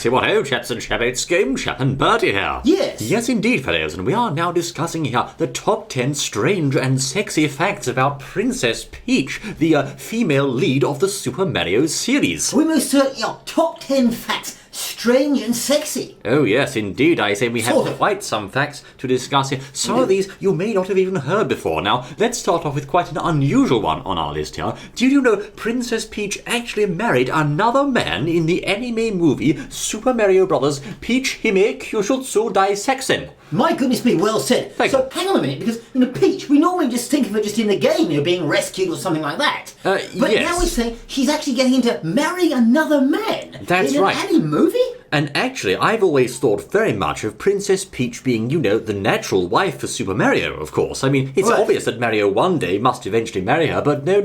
What ho, chaps and chapettes, Game Chap and Bertie here. Yes. Yes, indeed, fellows, and we are now discussing here the top 10 strange and sexy facts about Princess Peach, the female lead of the Super Mario series. We most certainly are. Top 10 facts. Strange and sexy. Oh yes, indeed. I say we have Sort of. quite some facts to discuss here. Some of these you may not have even heard before. Now, let's start off with quite an unusual one on our list here. Do you know Princess Peach actually married another man in the anime movie Super Mario Bros. Peach Hime Kyushutsu Daisexen? My goodness me, well said. Thank so you. hang on a minute, because Peach, we normally just think of her just in the game, being rescued or something like that. But yes. now we're saying she's actually getting into marrying another man. That's in right. an anime movie? And actually, I've always thought very much of Princess Peach being, the natural wife for Super Mario, of course. I mean, it's Right. obvious that Mario one day must eventually marry her, but no.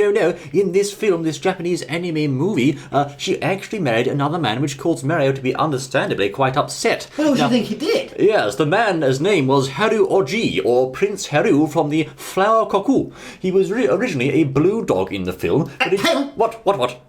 In this film, this Japanese anime movie, she actually married another man, which caused Mario to be understandably quite upset. Well, Now, do you think he did? Yes, the man's name was Haru Oji, or Prince Haru from the Flower Koku. He was originally a blue dog in the film. But hang on. What?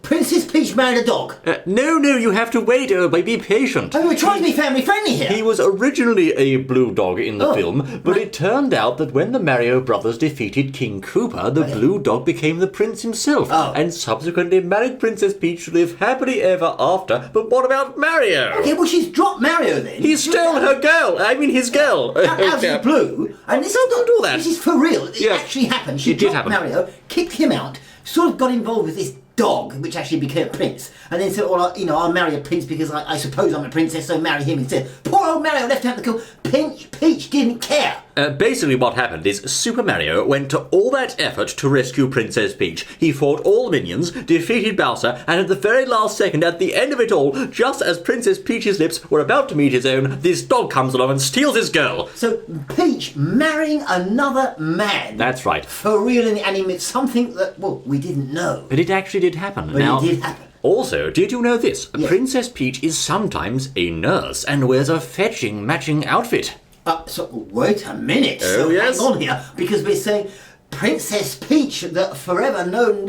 Princess Peach married a dog. No, you have to wait, be patient. I mean, we're trying to be family friendly here. He was originally a blue dog in the film, but right. it turned out that when the Mario brothers defeated King Koopa, the blue dog became the prince himself, and subsequently married Princess Peach to live happily ever after. But what about Mario? Okay, well, she's dropped Mario then. He stole her girl! I mean, his girl! Out of the blue. And this Don't do that. This is for real. It Yes. actually happened. She It did dropped happen. Mario, kicked him out, sort of got involved with this dog, which actually became a prince, and then said, well, I'll marry a prince because I suppose I'm a princess, so marry him instead. Poor old Mario left out the kill. Peach didn't care. Basically what happened is Super Mario went to all that effort to rescue Princess Peach. He fought all the minions, defeated Bowser, and at the very last second, at the end of it all, just as Princess Peach's lips were about to meet his own, this dog comes along and steals his girl. So Peach marrying another man. That's right. For real in the anime, it's something that, well, we didn't know. But it actually did happen. But it did happen. Also, did you know this? Yes. Princess Peach is sometimes a nurse and wears a fetching matching outfit. So wait a minute. Oh, yes. Hang on here, because we're saying Princess Peach, the forever known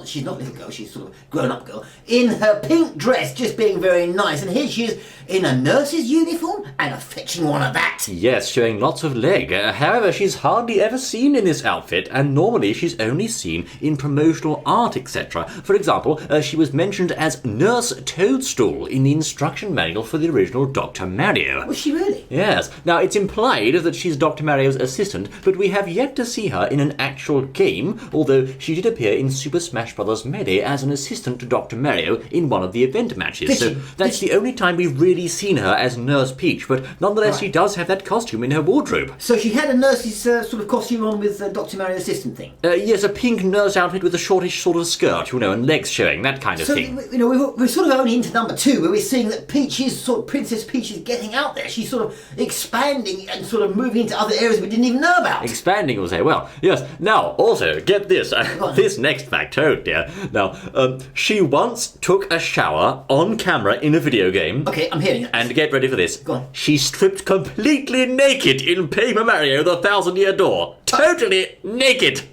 she's not little girl, she's sort of grown-up girl, in her pink dress, just being very nice, and here she is in a nurse's uniform and a fetching one of that. Yes, showing lots of leg. However, she's hardly ever seen in this outfit, and normally she's only seen in promotional art, etc. For example, she was mentioned as Nurse Toadstool in the instruction manual for the original Dr. Mario. Was she really? Yes. Now, it's implied that she's Dr. Mario's assistant, but we have yet to see her in an actual game, although she did appear in Super Smash Bros. Melee as an assistant to Dr. Mario in one of the event matches. So that's the only time we've really seen her as Nurse Peach, but nonetheless she does have that costume in her wardrobe. So she had a nurse's sort of costume on with Dr. Mario's assistant thing? Yes, a pink nurse outfit with a shortish sort of skirt, and legs showing, that kind of thing. So, we're sort of only into number 2, where we're seeing that Princess Peach is getting out there. She's sort of expanding and sort of moving into other areas we didn't even know about. Expanding, we'll say. Well, yes. Now, also, get this. This next fact, oh dear. Now, she once took a shower on camera in a video game. Okay, I'm hearing it. And get ready for this. Go on. She stripped completely naked in Paper Mario The 1,000-Year Door. Totally naked.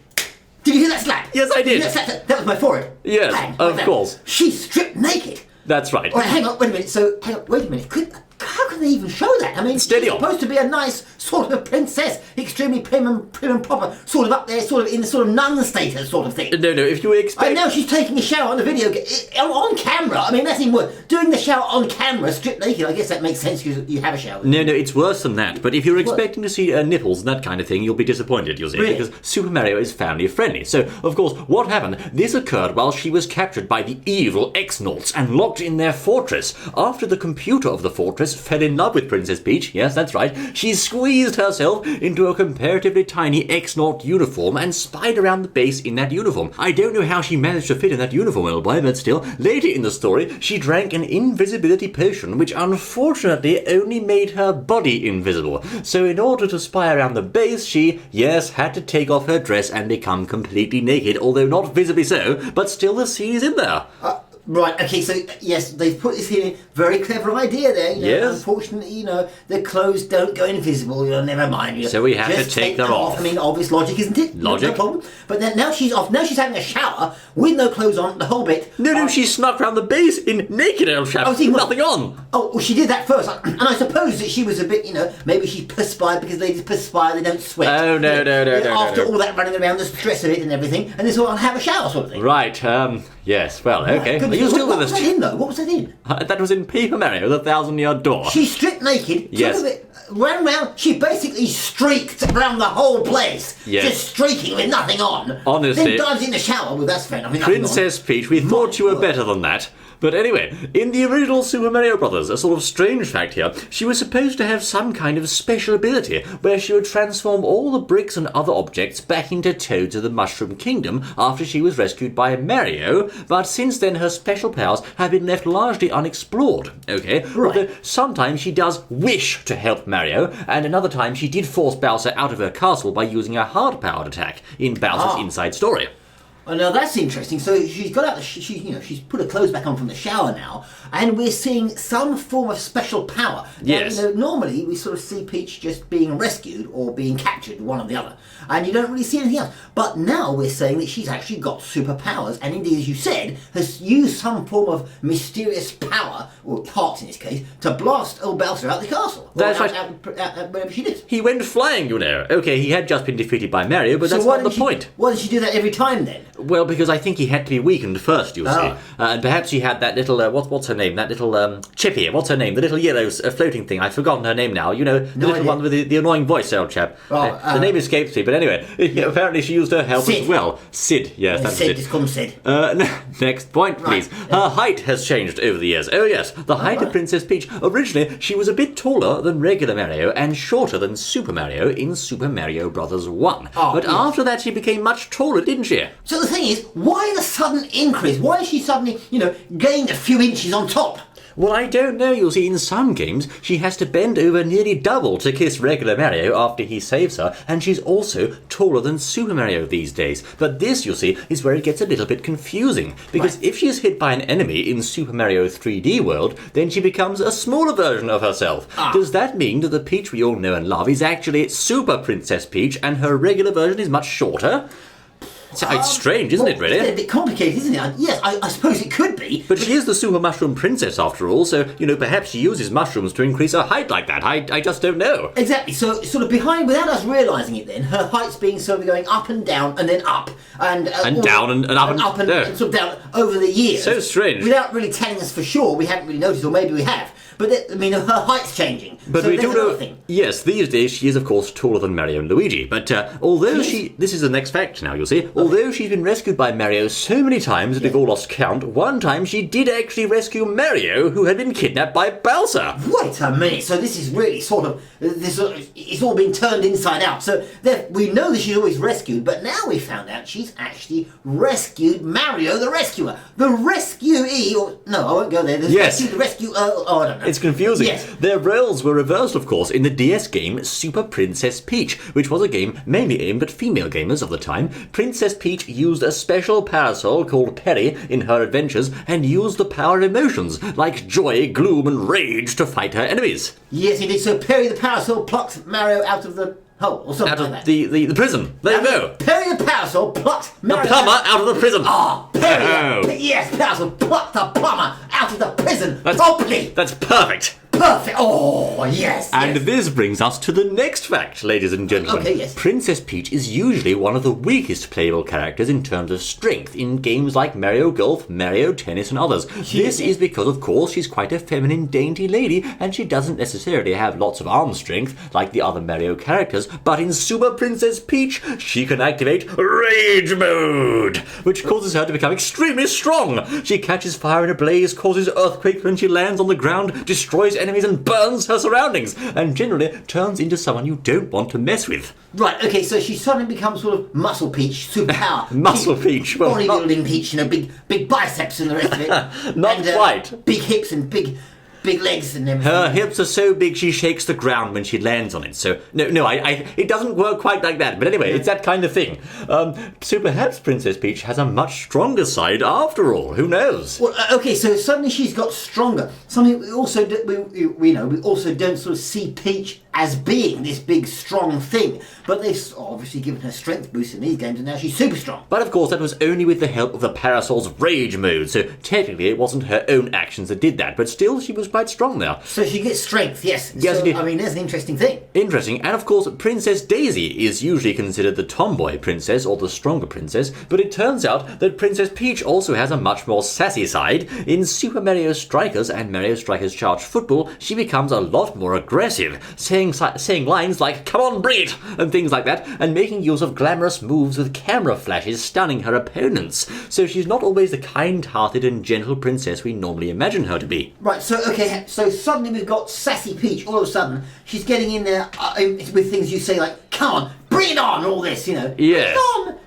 Did you hear that slap? Yes, I did. That was my forehead. Yes, Bang, of like course. That. She stripped naked. That's right. All right, hang on, wait a minute. How can they even show that? I mean, Steady she's on. supposed to be a nice sort of princess, extremely prim and proper, sort of up there, sort of in the sort of nun status sort of thing. No, if you expect... And now she's taking a shower on the video on camera. I mean, that's even worse. Doing the shower on camera, stripped naked, I guess that makes sense because you have a shower. No, it's worse than that. But if you're expecting to see nipples and that kind of thing, you'll be disappointed, you'll see. Really? Because Super Mario is family friendly. So, of course, what happened? This occurred while she was captured by the evil X-Nauts and locked in their fortress. After the computer of the fortress fell in love with Princess Peach, yes, that's right, she squeezed herself into a comparatively tiny X-Naut uniform and spied around the base in that uniform. I don't know how she managed to fit in that uniform, old boy, but still, later in the story, she drank an invisibility potion which unfortunately only made her body invisible. So in order to spy around the base, she, yes, had to take off her dress and become completely naked, although not visibly so, but still the scene is in there. Right, okay, so yes, they've put this in. Very clever idea there. Yes. Unfortunately, the clothes don't go invisible. Never mind. So we have just to take them off. I mean, obvious logic, isn't it? Logic. No problem. But then now she's off. Now she's having a shower with no clothes on, the whole bit. No, she snuck round the base in naked, old chap. Nothing on. Oh, well, she did that first. And I suppose that she was a bit, maybe she perspired because ladies perspire, they don't sweat. Oh, no. After all that running around, the stress of it and everything, and they thought, I'll have a shower sort of thing. Right, yes, well, okay. Are you still with us? What was that in, though? What was that in? That was in Paper Mario, the 1,000-yard door. She stripped naked, Yes. ran round, she basically streaked around the whole place. Yes. Just streaking with nothing on. Honestly. Then dives in the shower. Well, that's fair enough. Princess Peach, we thought you were better than that. But anyway, in the original Super Mario Bros., a sort of strange fact here, she was supposed to have some kind of special ability where she would transform all the bricks and other objects back into Toads of the Mushroom Kingdom after she was rescued by Mario, but since then her special powers have been left largely unexplored, okay? Right. Although sometimes she does wish to help Mario, and another time she did force Bowser out of her castle by using a hard-powered attack in Bowser's Inside Story. Oh, now that's interesting. So she's got out. She's put her clothes back on from the shower now, and we're seeing some form of special power. Now, Yes. Normally we sort of see Peach just being rescued or being captured, one or the other, and you don't really see anything else. But now we're saying that she's actually got superpowers, and indeed, as you said, has used some form of mysterious power, or parts in this case, to blast old Bowser out of the castle. That's right. Out wherever she lives. He went flying, Okay, he had just been defeated by Mario, but that's not the point. Why did she do that every time then? Well, because I think he had to be weakened first, you see. And perhaps he had that little, what's her name? That little, Chippy, what's her name? The little yellow floating thing. I've forgotten her name now. The little idea. one with the annoying voice, old chap. The name escapes me, but anyway, apparently she used her help Sid. as well. Sid, yes, that's Sid, it. just call him Sid. Next point, please. Right. Her height has changed over the years. Oh, yes, the height of Princess Peach. Originally, she was a bit taller than regular Mario and shorter than Super Mario in Super Mario Bros. 1. But yes. after that, she became much taller, didn't she? So the thing is, why the sudden increase? Why has she suddenly, gained a few inches on top? Well, I don't know. You'll see, in some games, she has to bend over nearly double to kiss regular Mario after he saves her, and she's also taller than Super Mario these days. But this, you'll see, is where it gets a little bit confusing, because if she is hit by an enemy in Super Mario 3D World, then she becomes a smaller version of herself. Does that mean that the Peach we all know and love is actually Super Princess Peach, and her regular version is much shorter? It's strange, isn't it, really? It's a bit complicated, isn't it? Yes, I suppose it could be. But she is the Super Mushroom Princess, after all, so, perhaps she uses mushrooms to increase her height like that. I just don't know. Exactly, so sort of behind, without us realising it then, her height's being sort of going up and down and then up. And down and up and up and, no. and sort of down over the years. So strange. Without really telling us for sure, we haven't really noticed, or maybe we have. But, her height's changing. But so we that's do another know, thing. yes, these days she is, of course, taller than Mario and Luigi. But although this is the next fact now, you'll see, although she's been rescued by Mario so many times that we've all lost count, one time she did actually rescue Mario, who had been kidnapped by Bowser. Wait a minute, so this is really it's all been turned inside out. So we know that she's always rescued, but now we found out she's actually rescued Mario the Rescuer. The rescuee, I won't go there. Yes. The rescue, I don't know. It's confusing. Yes. Their roles were reversed, of course, in the DS game Super Princess Peach, which was a game mainly aimed at female gamers of the time. Princess Peach used a special parasol called Perry in her adventures and used the power of emotions, like joy, gloom, and rage to fight her enemies. Yes, indeed. So Perry the Parasol plucks Mario out of the hole, or something Out like of that. the prison. There you go. Perry the Parasol plucks Mario The plumber out of the prison. Perry, yes, Parasol plucked the plumber out of the prison properly. That's perfect. Perfect. Oh, yes. And yes. this brings us to the next fact, ladies and gentlemen. Okay, yes. Princess Peach is usually one of the weakest playable characters in terms of strength in games like Mario Golf, Mario Tennis, and others. This is because, of course, she's quite a feminine, dainty lady, and she doesn't necessarily have lots of arm strength like the other Mario characters, but in Super Princess Peach, she can activate Rage Mode, which causes her to become extremely strong. She catches fire in a blaze, causes earthquakes when she lands on the ground, destroys enemies and burns her surroundings, and generally turns into someone you don't want to mess with. Right, okay, so she suddenly becomes sort of Muscle Peach, superpower. Muscle Peach, well, bodybuilding Peach, big biceps and the rest of it. Not and, quite. Big hips and big... big legs and everything. Her hips are so big she shakes the ground when she lands on it. So, it doesn't work quite like that. But anyway, it's that kind of thing. So perhaps Princess Peach has a much stronger side after all. Who knows? Well, okay, so suddenly she's got stronger. Something we also we also don't sort of see Peach as being this big, strong thing. But they've obviously given her strength boost in these games, and now she's super strong. But of course, that was only with the help of the Parasol's Rage mode, so technically it wasn't her own actions that did that, but still she was quite strong there. So she gets strength, yes. Yes, so, I mean, that's an interesting thing. Interesting, and of course, Princess Daisy is usually considered the tomboy princess, or the stronger princess, but it turns out that Princess Peach also has a much more sassy side. In Super Mario Strikers and Mario Strikers Charge Football, she becomes a lot more aggressive, saying lines like, "Come on, bring it!" and things like that, and making use of glamorous moves with camera flashes stunning her opponents. So she's not always the kind-hearted and gentle princess we normally imagine her to be. Right, so suddenly we've got sassy Peach. All of a sudden, she's getting in there with things you say like, "Come on, bring it on," all this, Yes.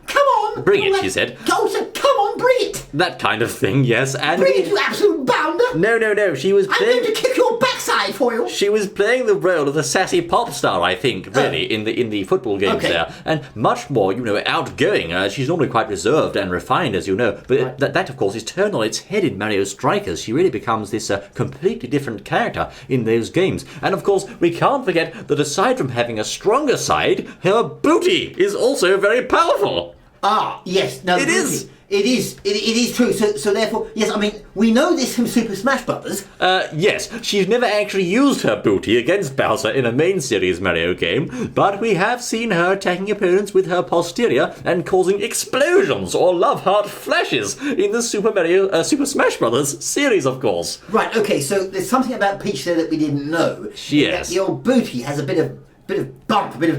Come on. Bring it, she said. Come on, bring it. That kind of thing, yes, and... Bring it, you absolute bounder. No, she was I'm playing... going to kick your backside for you. She was playing the role of the sassy pop star, I think, really, in the football games there. And much more, outgoing. She's normally quite reserved and refined, as you know. But that, of course, is turned on its head in Mario Strikers. She really becomes this completely different character in those games. And, of course, we can't forget that aside from having a stronger side, her booty is also very powerful. Ah, yes. No, it is. It is true. So therefore, yes, I mean, we know this from Super Smash Brothers. Yes, she's never actually used her booty against Bowser in a main series Mario game, but we have seen her attacking opponents with her posterior and causing explosions or love heart flashes in the Super Smash Brothers series, of course. Right. Okay. So there's something about Peach there that we didn't know. Yes. The old booty has a bit of bump, a bit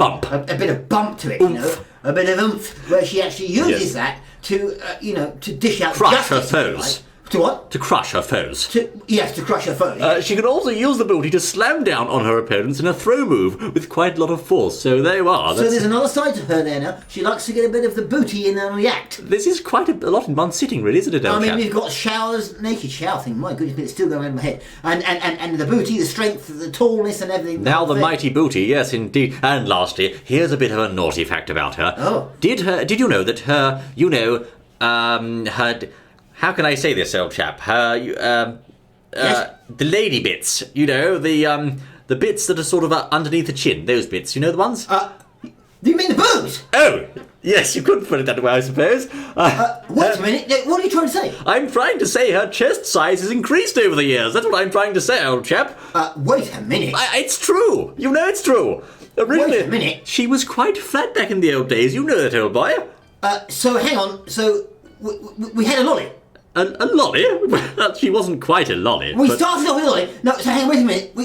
of bump to it, oomph. A bit of oomph, where she actually uses that to, to dish out crush justice, her foes. Like. To what? To crush her foes. To crush her foes. She can also use the booty to slam down on her opponents in a throw move with quite a lot of force. So there you are. So there's another side to her there now. She likes to get a bit of the booty in on the act. This is quite a lot in one sitting, really, isn't it, I mean, we've got naked shower thing. My goodness, but it's still going around my head. And the booty, the strength, the tallness, and everything. Now the mighty booty, yes, indeed. And lastly, here's a bit of a naughty fact about her. Oh. Did you know that her, her... How can I say this, old chap? Yes? The lady bits, the bits that are sort of underneath the chin, those bits, the ones? Do you mean the boobs? Oh, yes, you could put it that way, I suppose. Wait a minute, what are you trying to say? I'm trying to say her chest size has increased over the years. That's what I'm trying to say, old chap. Wait a minute. It's true. You know it's true. Originally, wait a minute. She was quite flat back in the old days. You know that, old boy. So hang on. So we had a lolly. A lolly? Well, she wasn't quite a lolly. We started off with a lolly. No, so hang on, wait a minute.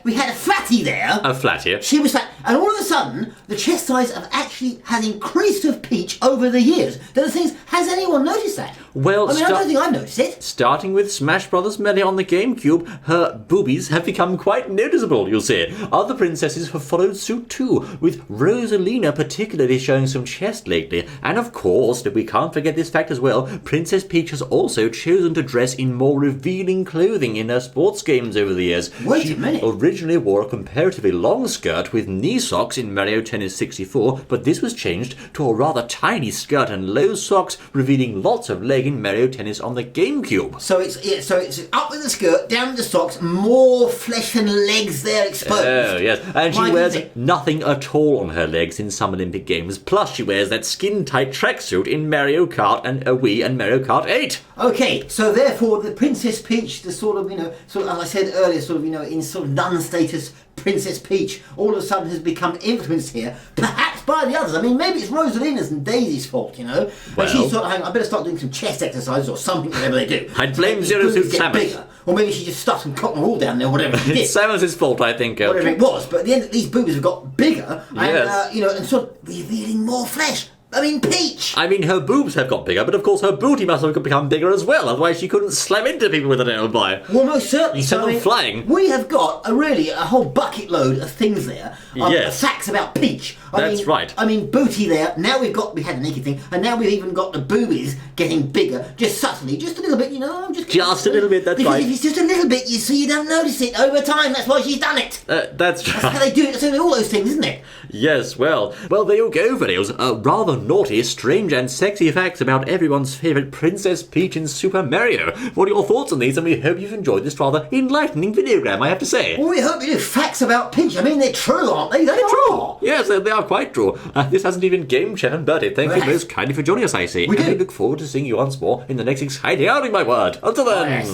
We had a flatty there. A flatty. She was flat, and all of a sudden, the chest size has increased of Peach over the years. The thing is, has anyone noticed that? Well, I don't think I've noticed it. Starting with Smash Brothers Melee on the GameCube, her boobies have become quite noticeable, you'll see. Other princesses have followed suit too, with Rosalina particularly showing some chest lately. And of course, we can't forget this fact as well, Princess Peach has also chosen to dress in more revealing clothing in her sports games over the years. Wait a minute. She originally wore a comparatively long skirt with knee socks in Mario Tennis 64, but this was changed to a rather tiny skirt and low socks, revealing lots of leg in Mario Tennis on the GameCube. So it's up with the skirt, down with the socks, more flesh and legs there exposed. Oh, yes. And she wears nothing at all on her legs in some Olympic Games. Plus, she wears that skin-tight tracksuit in Mario Kart and Wii and Mario Kart 8. Okay, so therefore the Princess Peach, the sort of, as I said earlier, in sort of nun status, Princess Peach all of a sudden has become influenced here, perhaps by the others. I mean, maybe it's Rosalina's and Daisy's fault, Well, and she's sort of, I better start doing some chest exercises or something, whatever they do. I'd blame Zero Suit Samus. Or maybe she just stuffed some cotton wool down there, whatever she did. It's Samus's fault, I think. Whatever it was, but at the end, these boobies have got bigger, and, Yes. and sort of revealing more flesh. I mean, Peach! I mean, her boobs have got bigger, but of course her booty must have become bigger as well, otherwise she couldn't slam into people with a nail boy. Well, most certainly. Send them flying. We have got a whole bucket load of things there. Yes. Facts about Peach. That's right. I mean, booty there. Now we had a naked thing, and now we've even got the boobies getting bigger, just subtly, just a little bit, Just a little bit, that's because right. If it's just a little bit, you don't notice it over time. That's why she's done it. That's That's right. how they do it. So all those things, isn't it? Yes, well, there you go, videos. Rather naughty, strange and sexy facts about everyone's favourite Princess Peach in Super Mario. What are your thoughts on these? And we hope you've enjoyed this rather enlightening videogram, I have to say. Well, we hope you do. Facts about Peach. I mean, they're true, aren't they? They're true. Yes, they are quite true. This hasn't even game chat and Bertie. Thank you Yes. most kindly for joining us, I see. We and do. we look forward to seeing you once more in the next exciting outing, my word. Until then. Yes.